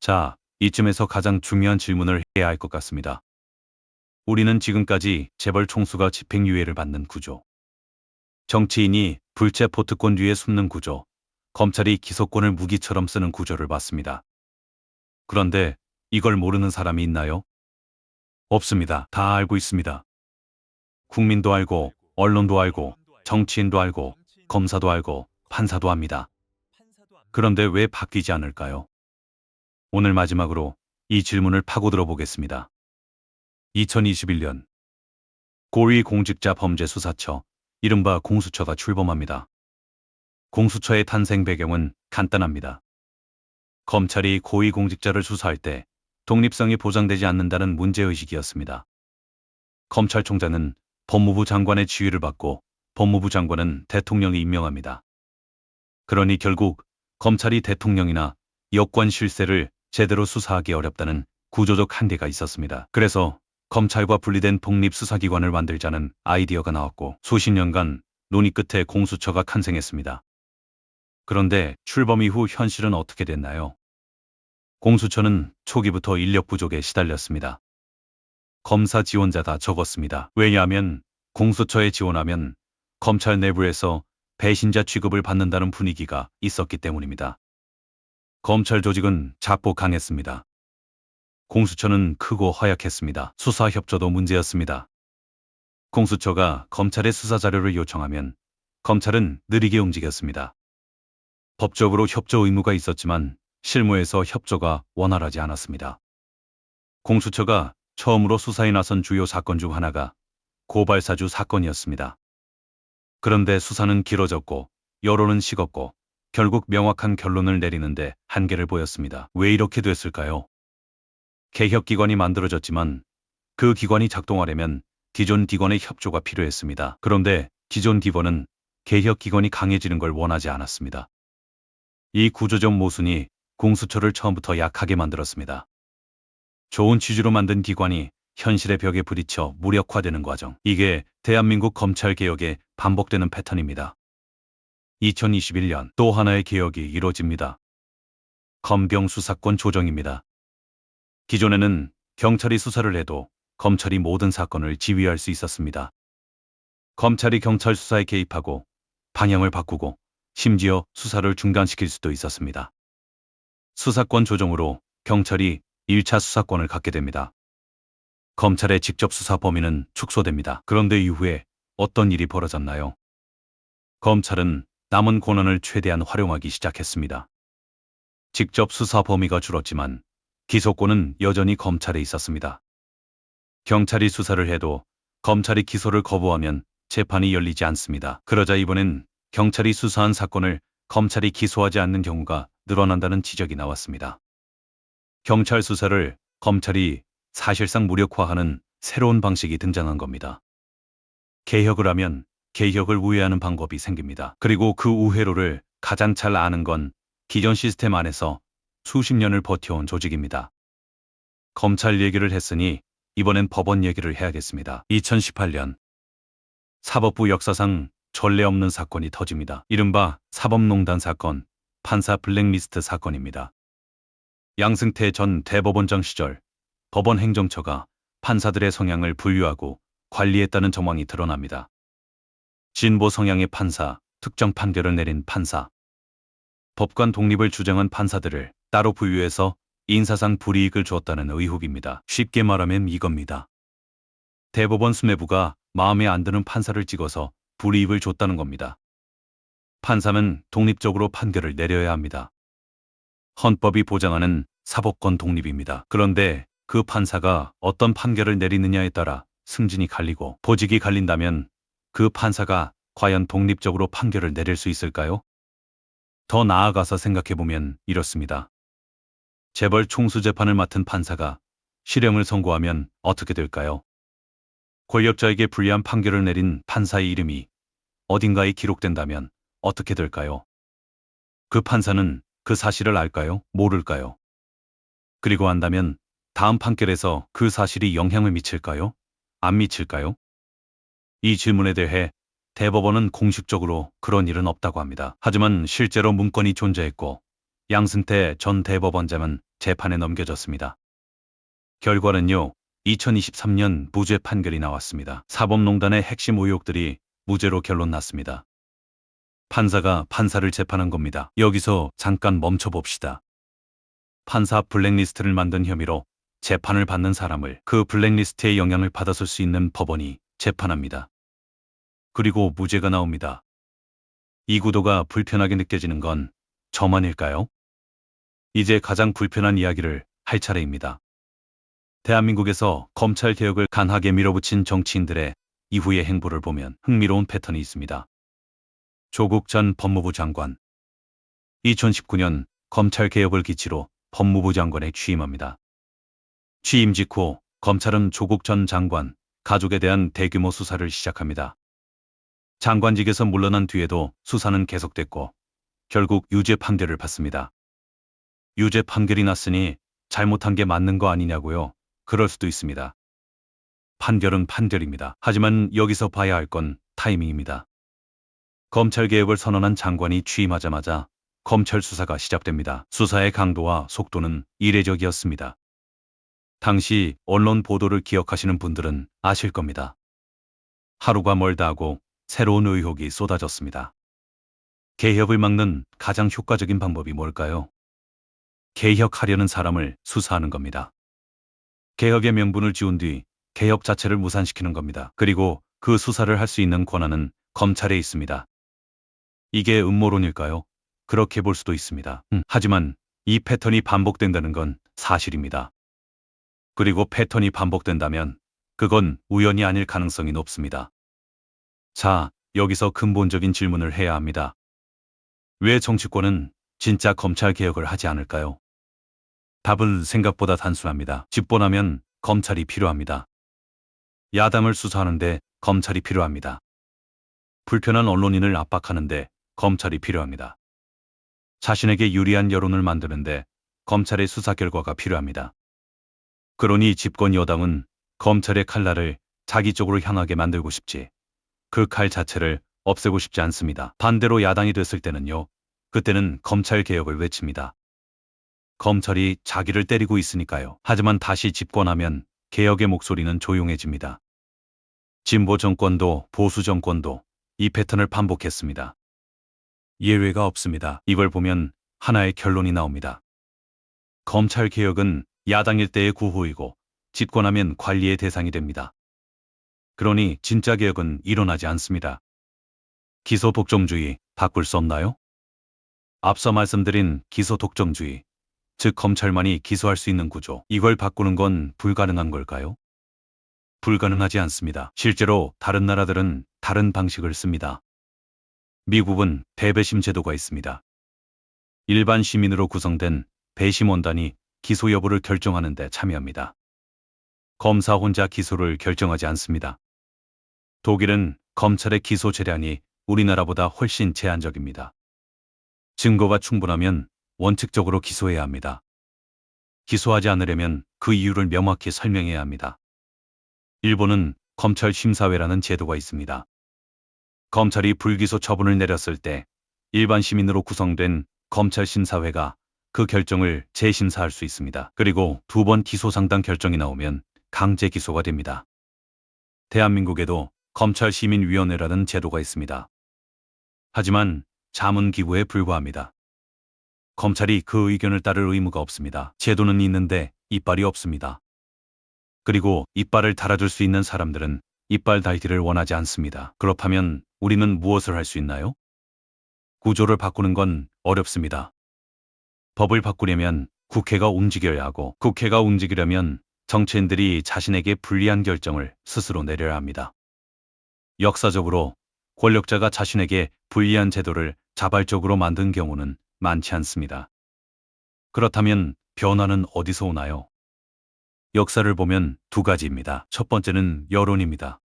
자, 이쯤에서 가장 중요한 질문을 해야 할 것 같습니다. 우리는 지금까지 재벌 총수가 집행유예를 받는 구조, 정치인이 불체포 특권 뒤에 숨는 구조, 검찰이 기소권을 무기처럼 쓰는 구조를 봤습니다. 그런데 이걸 모르는 사람이 있나요? 없습니다. 다 알고 있습니다. 국민도 알고, 언론도 알고, 정치인도 알고, 검사도 알고, 판사도 압니다. 그런데 왜 바뀌지 않을까요? 오늘 마지막으로 이 질문을 파고들어 보겠습니다. 2021년 고위공직자범죄수사처, 이른바 공수처가 출범합니다. 공수처의 탄생 배경은 간단합니다. 검찰이 고위공직자를 수사할 때 독립성이 보장되지 않는다는 문제의식이었습니다. 검찰총장은 법무부 장관의 지휘를 받고 법무부 장관은 대통령이 임명합니다. 그러니 결국 검찰이 대통령이나 여권 실세를 제대로 수사하기 어렵다는 구조적 한계가 있었습니다. 그래서 검찰과 분리된 독립수사기관을 만들자는 아이디어가 나왔고 수십 년간 논의 끝에 공수처가 탄생했습니다. 그런데 출범 이후 현실은 어떻게 됐나요? 공수처는 초기부터 인력 부족에 시달렸습니다. 검사 지원자가 적었습니다. 왜냐하면 공수처에 지원하면 검찰 내부에서 배신자 취급을 받는다는 분위기가 있었기 때문입니다. 검찰 조직은 작고 강했습니다. 공수처는 크고 허약했습니다. 수사 협조도 문제였습니다. 공수처가 검찰의 수사 자료를 요청하면 검찰은 느리게 움직였습니다. 법적으로 협조 의무가 있었지만 실무에서 협조가 원활하지 않았습니다. 공수처가 처음으로 수사에 나선 주요 사건 중 하나가 고발사주 사건이었습니다. 그런데 수사는 길어졌고 여론은 식었고 결국 명확한 결론을 내리는데 한계를 보였습니다. 왜 이렇게 됐을까요? 개혁기관이 만들어졌지만 그 기관이 작동하려면 기존 기관의 협조가 필요했습니다. 그런데 기존 기관은 개혁기관이 강해지는 걸 원하지 않았습니다. 이 구조적 모순이 공수처를 처음부터 약하게 만들었습니다. 좋은 취지로 만든 기관이 현실의 벽에 부딪혀 무력화되는 과정. 이게 대한민국 검찰개혁의 반복되는 패턴입니다. 2021년 또 하나의 개혁이 이뤄집니다. 검경수사권 조정입니다. 기존에는 경찰이 수사를 해도 검찰이 모든 사건을 지휘할 수 있었습니다. 검찰이 경찰 수사에 개입하고 방향을 바꾸고 심지어 수사를 중단시킬 수도 있었습니다. 수사권 조정으로 경찰이 1차 수사권을 갖게 됩니다. 검찰의 직접 수사 범위는 축소됩니다. 그런데 이후에 어떤 일이 벌어졌나요? 검찰은 남은 권한을 최대한 활용하기 시작했습니다. 직접 수사 범위가 줄었지만 기소권은 여전히 검찰에 있었습니다. 경찰이 수사를 해도 검찰이 기소를 거부하면 재판이 열리지 않습니다. 그러자 이번엔 경찰이 수사한 사건을 검찰이 기소하지 않는 경우가 늘어난다는 지적이 나왔습니다. 경찰 수사를 검찰이 사실상 무력화하는 새로운 방식이 등장한 겁니다. 개혁을 하면 개혁을 우회하는 방법이 생깁니다. 그리고 그 우회로를 가장 잘 아는 건 기존 시스템 안에서 수십 년을 버텨온 조직입니다. 검찰 얘기를 했으니 이번엔 법원 얘기를 해야겠습니다. 2018년 사법부 역사상 전례 없는 사건이 터집니다. 이른바 사법농단 사건, 판사 블랙리스트 사건입니다. 양승태 전 대법원장 시절 법원 행정처가 판사들의 성향을 분류하고 관리했다는 정황이 드러납니다. 진보 성향의 판사, 특정 판결을 내린 판사, 법관 독립을 주장한 판사들을 따로 분류해서 인사상 불이익을 줬다는 의혹입니다. 쉽게 말하면 이겁니다. 대법원 수뇌부가 마음에 안 드는 판사를 찍어서 불이익을 줬다는 겁니다. 판사는 독립적으로 판결을 내려야 합니다. 헌법이 보장하는 사법권 독립입니다. 그런데 그 판사가 어떤 판결을 내리느냐에 따라 승진이 갈리고 보직이 갈린다면 그 판사가 과연 독립적으로 판결을 내릴 수 있을까요? 더 나아가서 생각해보면 이렇습니다. 재벌 총수 재판을 맡은 판사가 실형을 선고하면 어떻게 될까요? 권력자에게 불리한 판결을 내린 판사의 이름이 어딘가에 기록된다면 어떻게 될까요? 그 판사는 그 사실을 알까요? 모를까요? 그리고 안다면 다음 판결에서 그 사실이 영향을 미칠까요? 안 미칠까요? 이 질문에 대해 대법원은 공식적으로 그런 일은 없다고 합니다. 하지만 실제로 문건이 존재했고 양승태 전 대법원장은 재판에 넘겨졌습니다. 결과는요, 2023년 무죄 판결이 나왔습니다. 사법농단의 핵심 의혹들이 무죄로 결론 났습니다. 판사가 판사를 재판한 겁니다. 여기서 잠깐 멈춰봅시다. 판사 블랙리스트를 만든 혐의로 재판을 받는 사람을 그 블랙리스트의 영향을 받았을 수 있는 법원이 재판합니다. 그리고 무죄가 나옵니다. 이 구도가 불편하게 느껴지는 건 저만일까요? 이제 가장 불편한 이야기를 할 차례입니다. 대한민국에서 검찰 개혁을 간하게 밀어붙인 정치인들의 이후의 행보를 보면 흥미로운 패턴이 있습니다. 조국 전 법무부 장관. 2019년 검찰 개혁을 기치로 법무부 장관에 취임합니다. 취임 직후 검찰은 조국 전 장관 가족에 대한 대규모 수사를 시작합니다. 장관직에서 물러난 뒤에도 수사는 계속됐고 결국 유죄 판결을 받습니다. 유죄 판결이 났으니 잘못한 게 맞는 거 아니냐고요? 그럴 수도 있습니다. 판결은 판결입니다. 하지만 여기서 봐야 할 건 타이밍입니다. 검찰개혁을 선언한 장관이 취임하자마자 검찰 수사가 시작됩니다. 수사의 강도와 속도는 이례적이었습니다. 당시 언론 보도를 기억하시는 분들은 아실 겁니다. 하루가 멀다 하고 새로운 의혹이 쏟아졌습니다. 개혁을 막는 가장 효과적인 방법이 뭘까요? 개혁하려는 사람을 수사하는 겁니다. 개혁의 명분을 지운 뒤 개혁 자체를 무산시키는 겁니다. 그리고 그 수사를 할 수 있는 권한은 검찰에 있습니다. 이게 음모론일까요? 그렇게 볼 수도 있습니다. 하지만 이 패턴이 반복된다는 건 사실입니다. 그리고 패턴이 반복된다면 그건 우연이 아닐 가능성이 높습니다. 자, 여기서 근본적인 질문을 해야 합니다. 왜 정치권은 진짜 검찰 개혁을 하지 않을까요? 답은 생각보다 단순합니다. 집권하면 검찰이 필요합니다. 야당을 수사하는데 검찰이 필요합니다. 불편한 언론인을 압박하는데 검찰이 필요합니다. 자신에게 유리한 여론을 만드는데 검찰의 수사 결과가 필요합니다. 그러니 집권 여당은 검찰의 칼날을 자기 쪽으로 향하게 만들고 싶지, 그 칼 자체를 없애고 싶지 않습니다. 반대로 야당이 됐을 때는요, 그때는 검찰 개혁을 외칩니다. 검찰이 자기를 때리고 있으니까요. 하지만 다시 집권하면 개혁의 목소리는 조용해집니다. 진보 정권도 보수 정권도 이 패턴을 반복했습니다. 예외가 없습니다. 이걸 보면 하나의 결론이 나옵니다. 검찰 개혁은 야당일 때의 구호이고 집권하면 관리의 대상이 됩니다. 그러니 진짜 개혁은 일어나지 않습니다. 기소 독점주의 바꿀 수 없나요? 앞서 말씀드린 기소 독점주의, 즉 검찰만이 기소할 수 있는 구조, 이걸 바꾸는 건 불가능한 걸까요? 불가능하지 않습니다. 실제로 다른 나라들은 다른 방식을 씁니다. 미국은 대배심 제도가 있습니다. 일반 시민으로 구성된 배심원단이 기소 여부를 결정하는 데 참여합니다. 검사 혼자 기소를 결정하지 않습니다. 독일은 검찰의 기소 재량이 우리나라보다 훨씬 제한적입니다. 증거가 충분하면 원칙적으로 기소해야 합니다. 기소하지 않으려면 그 이유를 명확히 설명해야 합니다. 일본은 검찰 심사회라는 제도가 있습니다. 검찰이 불기소 처분을 내렸을 때 일반 시민으로 구성된 검찰 심사회가 그 결정을 재심사할 수 있습니다. 그리고 2번 기소 상당 결정이 나오면 강제 기소가 됩니다. 대한민국에도 검찰시민위원회라는 제도가 있습니다. 하지만 자문기구에 불과합니다. 검찰이 그 의견을 따를 의무가 없습니다. 제도는 있는데 이빨이 없습니다. 그리고 이빨을 달아줄 수 있는 사람들은 이빨 달기를 원하지 않습니다. 그렇다면 우리는 무엇을 할 수 있나요? 구조를 바꾸는 건 어렵습니다. 법을 바꾸려면 국회가 움직여야 하고, 국회가 움직이려면 정치인들이 자신에게 불리한 결정을 스스로 내려야 합니다. 역사적으로 권력자가 자신에게 불리한 제도를 자발적으로 만든 경우는 많지 않습니다. 그렇다면 변화는 어디서 오나요? 역사를 보면 두 가지입니다. 첫 번째는 여론입니다.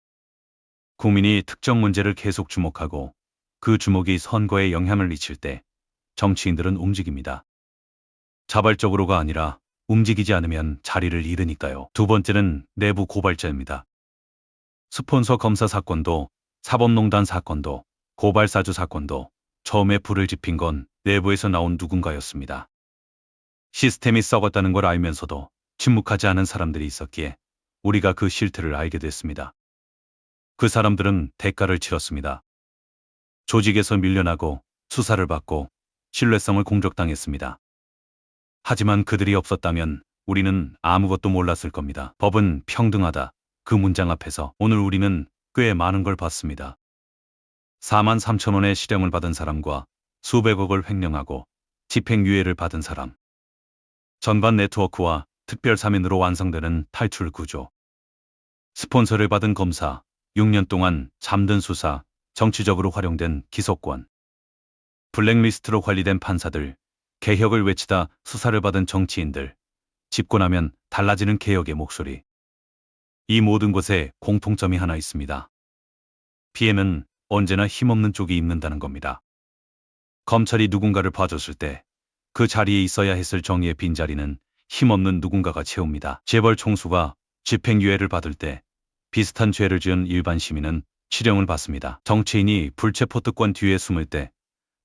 국민이 특정 문제를 계속 주목하고 그 주목이 선거에 영향을 미칠 때 정치인들은 움직입니다. 자발적으로가 아니라 움직이지 않으면 자리를 잃으니까요. 두 번째는 내부 고발자입니다. 스폰서 검사 사건도 사법농단 사건도 고발사주 사건도 처음에 불을 지핀 건 내부에서 나온 누군가였습니다. 시스템이 썩었다는 걸 알면서도 침묵하지 않은 사람들이 있었기에 우리가 그 실태를 알게 됐습니다. 그 사람들은 대가를 치렀습니다. 조직에서 밀려나고 수사를 받고 신뢰성을 공격당했습니다. 하지만 그들이 없었다면 우리는 아무것도 몰랐을 겁니다. 법은 평등하다. 그 문장 앞에서 오늘 우리는 꽤 많은 걸 봤습니다. 4만 3천 원의 실형을 받은 사람과 수백억을 횡령하고 집행유예를 받은 사람. 전반 네트워크와 특별 사면으로 완성되는 탈출 구조. 스폰서를 받은 검사, 6년 동안 잠든 수사, 정치적으로 활용된 기소권. 블랙리스트로 관리된 판사들, 개혁을 외치다 수사를 받은 정치인들, 집권하면 달라지는 개혁의 목소리. 이 모든 것에 공통점이 하나 있습니다. 피해는 언제나 힘없는 쪽이 입는다는 겁니다. 검찰이 누군가를 봐줬을 때 그 자리에 있어야 했을 정의의 빈자리는 힘없는 누군가가 채웁니다. 재벌 총수가 집행유예를 받을 때 비슷한 죄를 지은 일반 시민은 실형을 받습니다. 정치인이 불체포특권 뒤에 숨을 때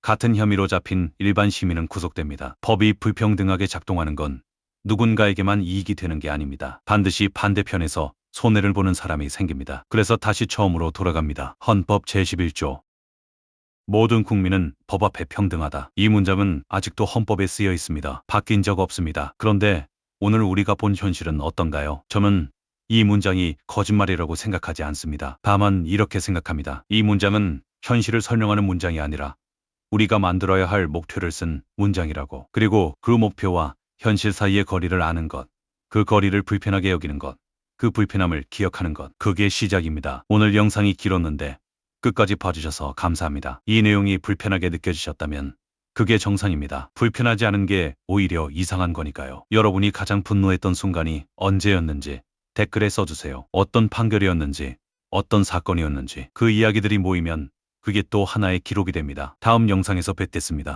같은 혐의로 잡힌 일반 시민은 구속됩니다. 법이 불평등하게 작동하는 건 누군가에게만 이익이 되는 게 아닙니다. 반드시 반대편에서 손해를 보는 사람이 생깁니다. 그래서 다시 처음으로 돌아갑니다. 헌법 제11조. 모든 국민은 법 앞에 평등하다. 이 문장은 아직도 헌법에 쓰여 있습니다. 바뀐 적 없습니다. 그런데 오늘 우리가 본 현실은 어떤가요? 저는 이 문장이 거짓말이라고 생각하지 않습니다. 다만 이렇게 생각합니다. 이 문장은 현실을 설명하는 문장이 아니라 우리가 만들어야 할 목표를 쓴 문장이라고. 그리고 그 목표와 현실 사이의 거리를 아는 것, 그 거리를 불편하게 여기는 것, 그 불편함을 기억하는 것, 그게 시작입니다. 오늘 영상이 길었는데 끝까지 봐주셔서 감사합니다. 이 내용이 불편하게 느껴지셨다면 그게 정상입니다. 불편하지 않은 게 오히려 이상한 거니까요. 여러분이 가장 분노했던 순간이 언제였는지 댓글에 써주세요. 어떤 판결이었는지, 어떤 사건이었는지 그 이야기들이 모이면 그게 또 하나의 기록이 됩니다. 다음 영상에서 뵙겠습니다.